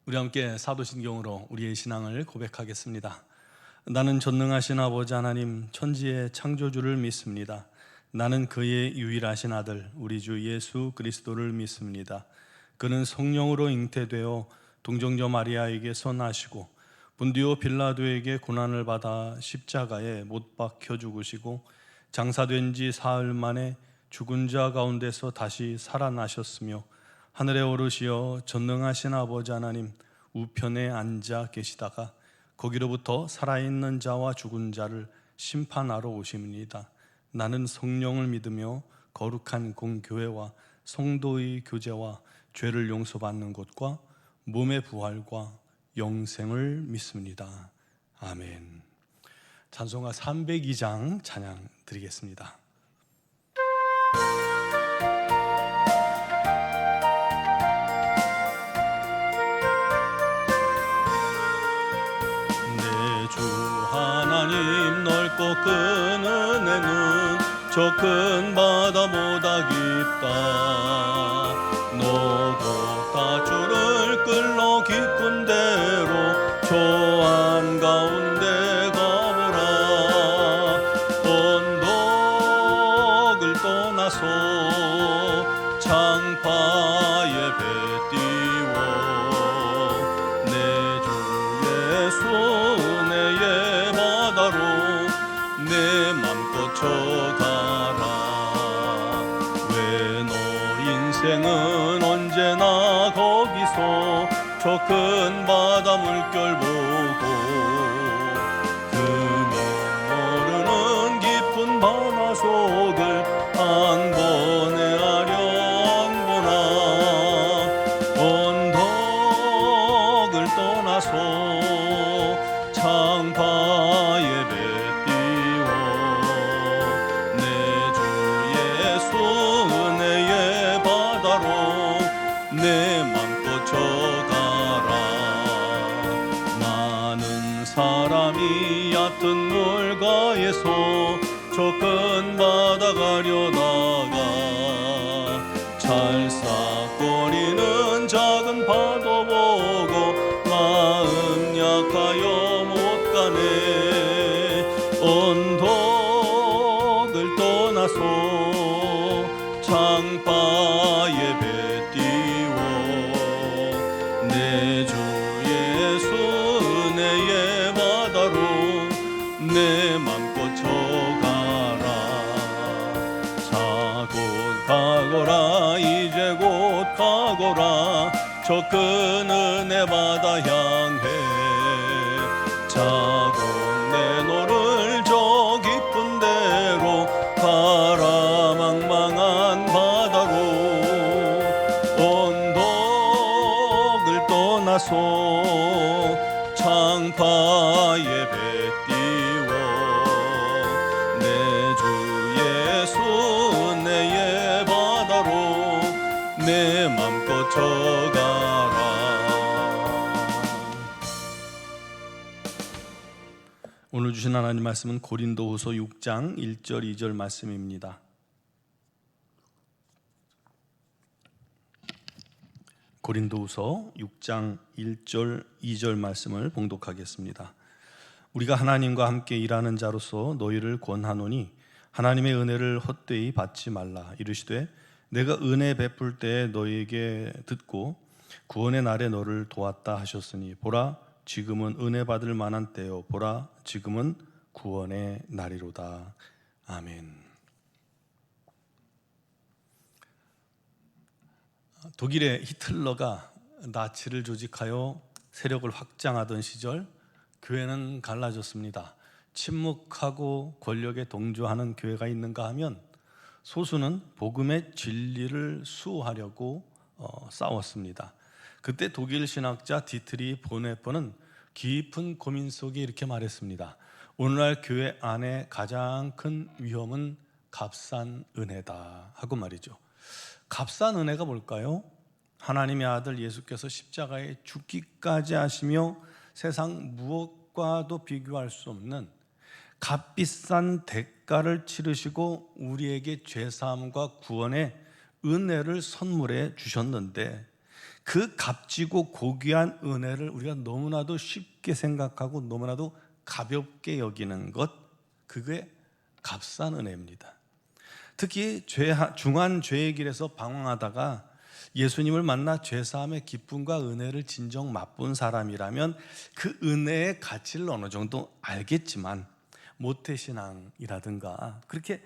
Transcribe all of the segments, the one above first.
우리 함께 사도신경으로 우리의 신앙을 고백하겠습니다. 나는 전능하신 아버지 하나님 천지의 창조주를 믿습니다. 나는 그의 유일하신 아들 우리 주 예수 그리스도를 믿습니다. 그는 성령으로 잉태되어 동정녀 마리아에게서 나시고 본디오 빌라도에게 고난을 받아 십자가에 못 박혀 죽으시고 장사된 지 사흘 만에 죽은 자 가운데서 다시 살아나셨으며 하늘에 오르시어 전능하신 아버지 하나님 우편에 앉아 계시다가 거기로부터 살아있는 자와 죽은 자를 심판하러 오십니다. 나는 성령을 믿으며 거룩한 공교회와 성도의 교제와 죄를 용서받는 것과 몸의 부활과 영생을 믿습니다. 아멘. 찬송가 302장 찬양 드리겠습니다. 하나님 넓고 큰 은혜는 저 큰 바다보다 깊다. 너도 다주를 끌러 깊은 데로 저 한가운데 가보라. 언덕을 떠나서 창파에 배 띄워 내 주 예수 내 맘껏 쳐가라. 왜 너 인생은 언제나 거기서 저 큰 바다 물결 보고 금이 모르는 깊은 바다 속을 한 번에 아련보나. 언덕을 떠나서 창파에 배 내 맘껏 쳐가라. 많은 사람이 얕은 물가에서 저 큰 바다 가려다가 찰싹거리는 작은 파도 보고 마음 약하여 못 가네. 언덕을 떠나서 창파에 배 내 주 예수 은혜의 바다로 내 맘껏 쳐가라. 자 곧 가거라 이제 곧 가거라 저 큰 은혜 바다 향해. 자 곧 내노를 저 깊은 데로 가라. 망망한 바다로 떠나서 창파에 배 띄워 내 주 예수 은혜의 바다로 내 맘껏 쳐가라. 오늘 주신 하나님 말씀은 고린도후서 6장 1절 2절 말씀입니다. 고린도후서 6장 1절 2절 말씀을 봉독하겠습니다. 우리가 하나님과 함께 일하는 자로서 너희를 권하노니 하나님의 은혜를 헛되이 받지 말라. 이르시되 내가 은혜 베풀 때에 너희에게 듣고 구원의 날에 너를 도왔다 하셨으니 보라 지금은 은혜 받을 만한 때요 보라 지금은 구원의 날이로다. 아멘. 독일의 히틀러가 나치를 조직하여 세력을 확장하던 시절 교회는 갈라졌습니다. 침묵하고 권력에 동조하는 교회가 있는가 하면 소수는 복음의 진리를 수호하려고 싸웠습니다. 그때 독일 신학자 디트리 보네퍼는 깊은 고민 속에 이렇게 말했습니다. 오늘날 교회 안에 가장 큰 위험은 값싼 은혜다 하고 말이죠. 값싼 은혜가 뭘까요? 하나님의 아들 예수께서 십자가에 죽기까지 하시며 세상 무엇과도 비교할 수 없는 값비싼 대가를 치르시고 우리에게 죄사함과 구원의 은혜를 선물해 주셨는데 그 값지고 고귀한 은혜를 우리가 너무나도 쉽게 생각하고 너무나도 가볍게 여기는 것, 그게 값싼 은혜입니다. 특히 중한 죄의 길에서 방황하다가 예수님을 만나 죄사함의 기쁨과 은혜를 진정 맛본 사람이라면 그 은혜의 가치를 어느 정도 알겠지만, 모태신앙이라든가 그렇게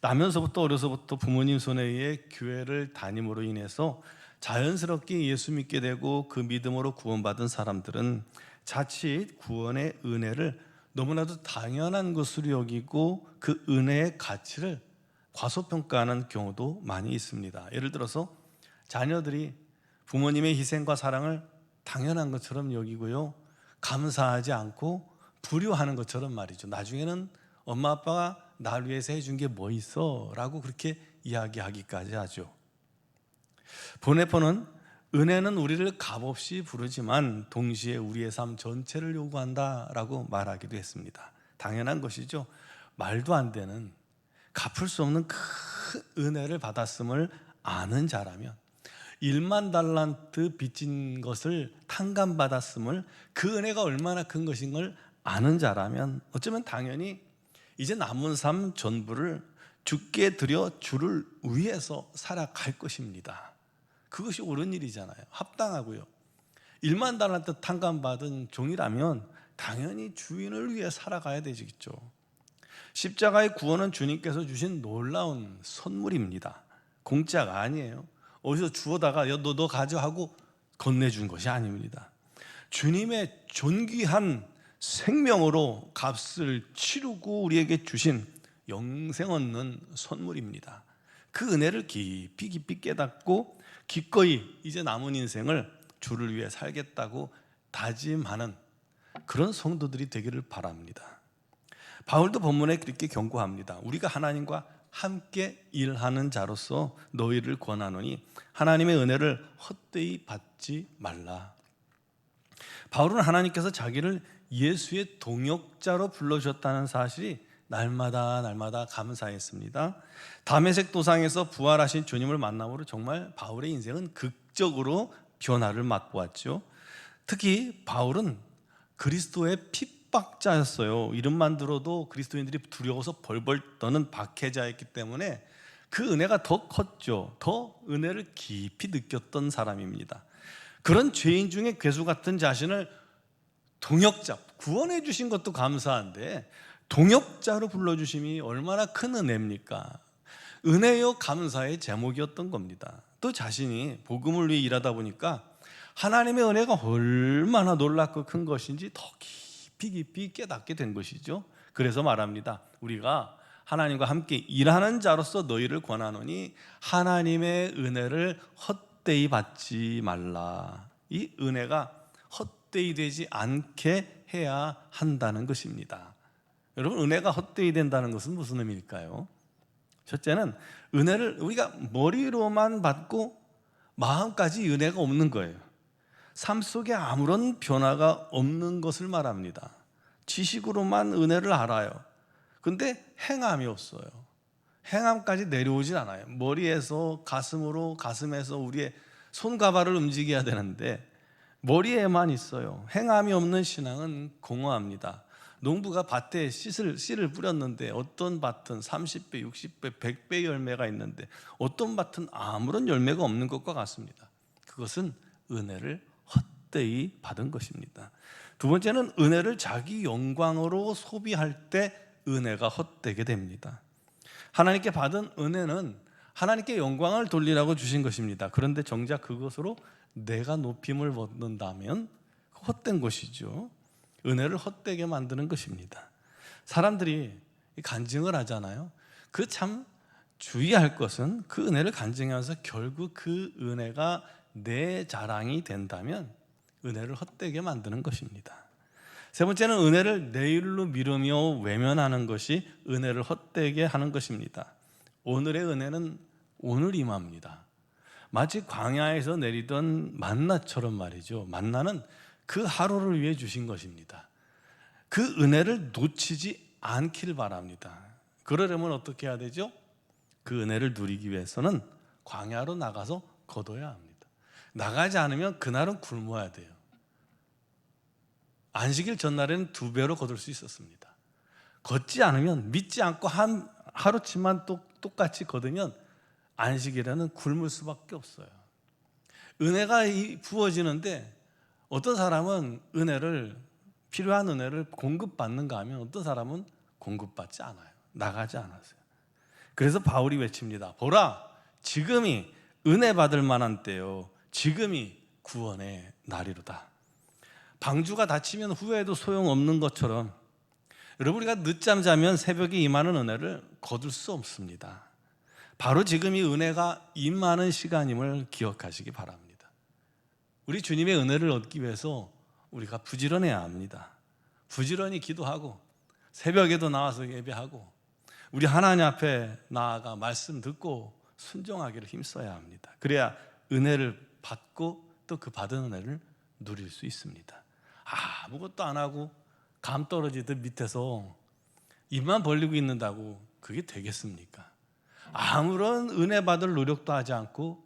나면서부터 어려서부터 부모님 손에 의해 교회를 다님으로 인해서 자연스럽게 예수 믿게 되고 그 믿음으로 구원받은 사람들은 자칫 구원의 은혜를 너무나도 당연한 것으로 여기고 그 은혜의 가치를 과소평가하는 경우도 많이 있습니다. 예를 들어서 자녀들이 부모님의 희생과 사랑을 당연한 것처럼 여기고요, 감사하지 않고 불효하는 것처럼 말이죠. 나중에는 엄마 아빠가 날 위해서 해준 게 뭐 있어? 라고 그렇게 이야기하기까지 하죠. 보네포는 은혜는 우리를 값없이 부르지만 동시에 우리의 삶 전체를 요구한다라고 말하기도 했습니다. 당연한 것이죠. 말도 안 되는, 갚을 수 없는 큰 은혜를 받았음을 아는 자라면, 1만 달란트 빚진 것을 탕감받았음을, 그 은혜가 얼마나 큰 것인 걸 아는 자라면 어쩌면 당연히 이제 남은 삶 전부를 주께 드려 주를 위해서 살아갈 것입니다. 그것이 옳은 일이잖아요. 합당하고요. 1만 달란트 탕감받은 종이라면 당연히 주인을 위해 살아가야 되겠죠. 십자가의 구원은 주님께서 주신 놀라운 선물입니다. 공짜가 아니에요. 어디서 주워다가 너 가져 하고 건네준 것이 아닙니다. 주님의 존귀한 생명으로 값을 치르고 우리에게 주신 영생 얻는 선물입니다. 그 은혜를 깊이 깨닫고 기꺼이 이제 남은 인생을 주를 위해 살겠다고 다짐하는 그런 성도들이 되기를 바랍니다. 바울도 본문에 그렇게 경고합니다. 우리가 하나님과 함께 일하는 자로서 너희를 권하노니 하나님의 은혜를 헛되이 받지 말라. 바울은 하나님께서 자기를 예수의 동역자로 불러주셨다는 사실이 날마다 감사했습니다. 다메섹 도상에서 부활하신 주님을 만남으로 정말 바울의 인생은 극적으로 변화를 맛보았죠. 특히 바울은 그리스도의 핍박자였어요. 이름만 들어도 그리스도인들이 두려워서 벌벌 떠는 박해자였기 때문에 그 은혜가 더 컸죠. 더 은혜를 깊이 느꼈던 사람입니다. 그런 죄인 중에 괴수 같은 자신을 동역자, 구원해 주신 것도 감사한데 동역자로 불러주심이 얼마나 큰 은혜입니까? 은혜요 감사의 제목이었던 겁니다. 또 자신이 복음을 위해 일하다 보니까 하나님의 은혜가 얼마나 놀랍고 큰 것인지 더 깊이 깨닫게 된 것이죠. 그래서 말합니다. 우리가 하나님과 함께 일하는 자로서 너희를 권하노니 하나님의 은혜를 헛되이 받지 말라. 이 은혜가 헛되이 되지 않게 해야 한다는 것입니다. 여러분, 은혜가 헛되이 된다는 것은 무슨 의미일까요? 첫째는 은혜를 우리가 머리로만 받고 마음까지 은혜가 없는 거예요. 삶 속에 아무런 변화가 없는 것을 말합니다. 지식으로만 은혜를 알아요. 근데 행함이 없어요. 행함까지 내려오질 않아요. 머리에서 가슴으로, 가슴에서 우리의 손과 발을 움직여야 되는데 머리에만 있어요. 행함이 없는 신앙은 공허합니다. 농부가 밭에 씨를 뿌렸는데 어떤 밭은 30배, 60배, 100배 열매가 있는데 어떤 밭은 아무런 열매가 없는 것과 같습니다. 그것은 은혜를 헛되이 받은 것입니다. 두 번째는 은혜를 자기 영광으로 소비할 때 은혜가 헛되게 됩니다. 하나님께 받은 은혜는 하나님께 영광을 돌리라고 주신 것입니다. 그런데 정작 그것으로 내가 높임을 얻는다면 헛된 것이죠. 은혜를 헛되게 만드는 것입니다. 사람들이 간증을 하잖아요. 그 참 주의할 것은 그 은혜를 간증하면서 결국 그 은혜가 내 자랑이 된다면 은혜를 헛되게 만드는 것입니다. 세 번째는 은혜를 내 일로 미루며 외면하는 것이 은혜를 헛되게 하는 것입니다. 오늘의 은혜는 오늘 임합니다. 마치 광야에서 내리던 만나처럼 말이죠. 만나는 그 하루를 위해 주신 것입니다. 그 은혜를 놓치지 않길 바랍니다. 그러려면 어떻게 해야 되죠? 그 은혜를 누리기 위해서는 광야로 나가서 거둬야 합니다. 나가지 않으면 그날은 굶어야 돼요. 안식일 전날에는 2배로 거둘 수 있었습니다. 걷지 않으면, 믿지 않고 하루치만 똑같이 걷으면 안식일에는 굶을 수밖에 없어요. 은혜가 부어지는데 어떤 사람은 필요한 은혜를 공급받는가 하면 어떤 사람은 공급받지 않아요. 나가지 않았어요. 그래서 바울이 외칩니다. 보라, 지금이 은혜 받을 만한 때요, 지금이 구원의 날이로다. 방주가 닫히면 후회해도 소용없는 것처럼 여러분, 우리가 늦잠 자면 새벽에 임하는 은혜를 거둘 수 없습니다. 바로 지금이 은혜가 임하는 시간임을 기억하시기 바랍니다. 우리 주님의 은혜를 얻기 위해서 우리가 부지런해야 합니다. 부지런히 기도하고 새벽에도 나와서 예배하고 우리 하나님 앞에 나아가 말씀 듣고 순종하기를 힘써야 합니다. 그래야 은혜를 받고 또 그 받은 은혜를 누릴 수 있습니다. 아무것도 안 하고 감 떨어지듯 밑에서 입만 벌리고 있는다고 그게 되겠습니까? 아무런 은혜 받을 노력도 하지 않고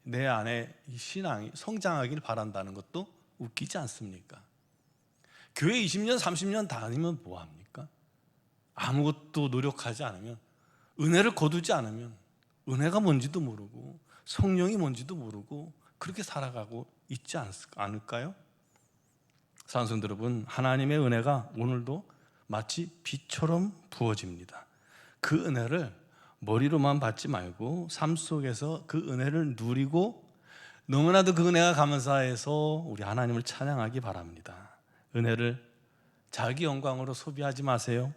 내 안에 신앙이 성장하길 바란다는 것도 웃기지 않습니까? 교회 20년 30년 다니면 뭐합니까? 아무것도 노력하지 않으면, 은혜를 거두지 않으면 은혜가 뭔지도 모르고 성령이 뭔지도 모르고 그렇게 살아가고 있지 않을까요? 사랑하는 여러분, 하나님의 은혜가 오늘도 마치 비처럼 부어집니다. 그 은혜를 머리로만 받지 말고 삶 속에서 그 은혜를 누리고 너무나도 그 은혜가 감사해서 우리 하나님을 찬양하기 바랍니다. 은혜를 자기 영광으로 소비하지 마세요.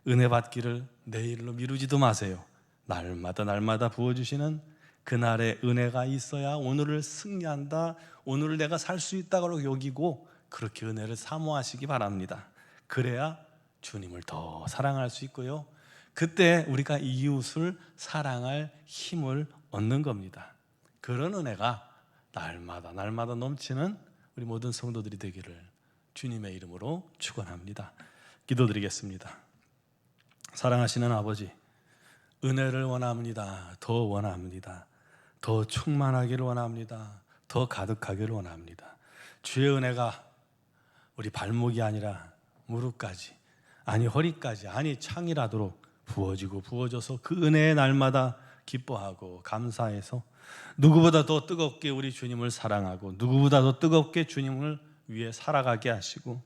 은혜 받기를 내일로 미루지도 마세요. 날마다 부어주시는 그날의 은혜가 있어야 오늘을 승리한다, 오늘을 내가 살 수 있다고 여기고 그렇게 은혜를 사모하시기 바랍니다. 그래야 주님을 더 사랑할 수 있고요, 그때 우리가 이웃을 사랑할 힘을 얻는 겁니다. 그런 은혜가 날마다 넘치는 우리 모든 성도들이 되기를 주님의 이름으로 축원합니다. 기도드리겠습니다. 사랑하시는 아버지, 은혜를 원합니다. 더 원합니다. 더 충만하기를 원합니다. 더 가득하기를 원합니다. 주의 은혜가 우리 발목이 아니라 무릎까지, 아니 허리까지, 아니 창이라도록 부어져서 그 은혜의 날마다 기뻐하고 감사해서 누구보다 더 뜨겁게 우리 주님을 사랑하고 누구보다 더 뜨겁게 주님을 위해 살아가게 하시고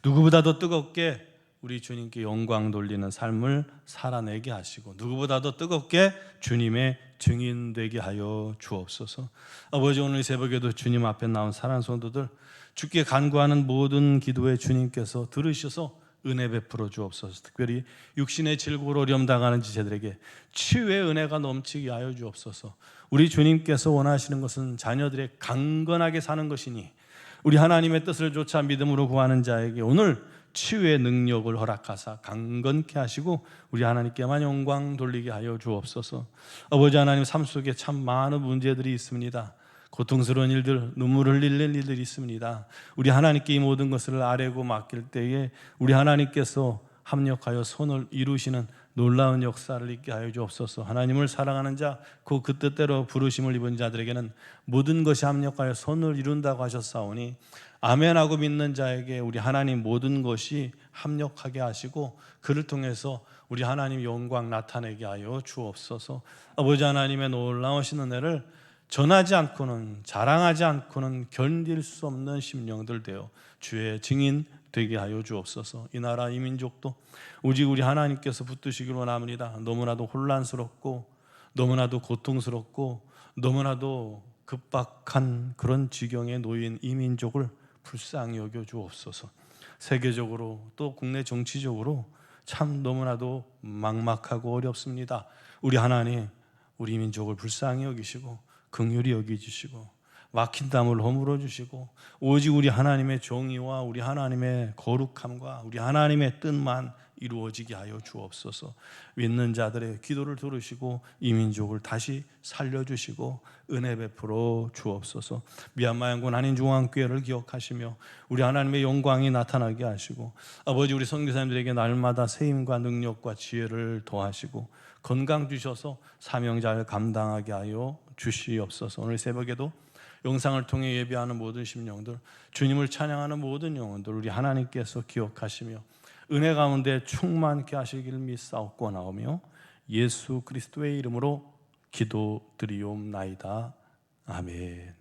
누구보다 더 뜨겁게 우리 주님께 영광 돌리는 삶을 살아내게 하시고 누구보다 더 뜨겁게 주님의 증인 되게 하여 주옵소서. 아버지, 오늘 새벽에도 주님 앞에 나온 사랑하는 성도들, 주께 간구하는 모든 기도에 주님께서 들으셔서 은혜 베풀어 주옵소서. 특별히 육신의 질고로 어려움 당하는 지체들에게 치유의 은혜가 넘치게 하여 주옵소서. 우리 주님께서 원하시는 것은 자녀들의 강건하게 사는 것이니 우리 하나님의 뜻을 좇아 믿음으로 구하는 자에게 오늘 치유의 능력을 허락하사 강건케 하시고 우리 하나님께만 영광 돌리게 하여 주옵소서. 아버지 하나님, 삶 속에 참 많은 문제들이 있습니다. 고통스러운 일들, 눈물을 흘리는 일들이 있습니다. 우리 하나님께 이 모든 것을 아뢰고 맡길 때에 우리 하나님께서 합력하여 손을 이루시는 놀라운 역사를 있게 하여 주옵소서. 하나님을 사랑하는 자, 그 뜻대로 부르심을 입은 자들에게는 모든 것이 합력하여 손을 이룬다고 하셨사오니 아멘하고 믿는 자에게 우리 하나님 모든 것이 합력하게 하시고 그를 통해서 우리 하나님 영광 나타내게 하여 주옵소서. 아버지 하나님의 놀라우신 은혜를 전하지 않고는, 자랑하지 않고는 견딜 수 없는 심령들 되어 주의 증인 되게 하여 주옵소서. 이 나라 이 민족도 오직 우리 하나님께서 붙드시길 원합니다. 너무나도 혼란스럽고 너무나도 고통스럽고 너무나도 급박한 그런 지경에 놓인 이 민족을 불쌍히 여겨 주옵소서. 세계적으로 또 국내 정치적으로 참 너무나도 막막하고 어렵습니다. 우리 하나님, 우리 민족을 불쌍히 여기시고 긍휼히 여겨주시고 막힌 담을 허물어 주시고 오직 우리 하나님의 정의와 우리 하나님의 거룩함과 우리 하나님의 뜻만 이루어지게 하여 주옵소서. 믿는 자들의 기도를 들으시고 이 민족을 다시 살려주시고 은혜 베풀어 주옵소서. 미얀마 양군 한인중앙교회를 기억하시며 우리 하나님의 영광이 나타나게 하시고 아버지, 우리 선교사님들에게 날마다 세임과 능력과 지혜를 더하시고 건강 주셔서 사명 잘 감당하게 하여 주시옵소서. 오늘 새벽에도 영상을 통해 예배하는 모든 심령들, 주님을 찬양하는 모든 영혼들 우리 하나님께서 기억하시며 은혜 가운데 충만케 하시기를 믿사옵고나오며 예수 그리스도의 이름으로 기도드리옵나이다. 아멘.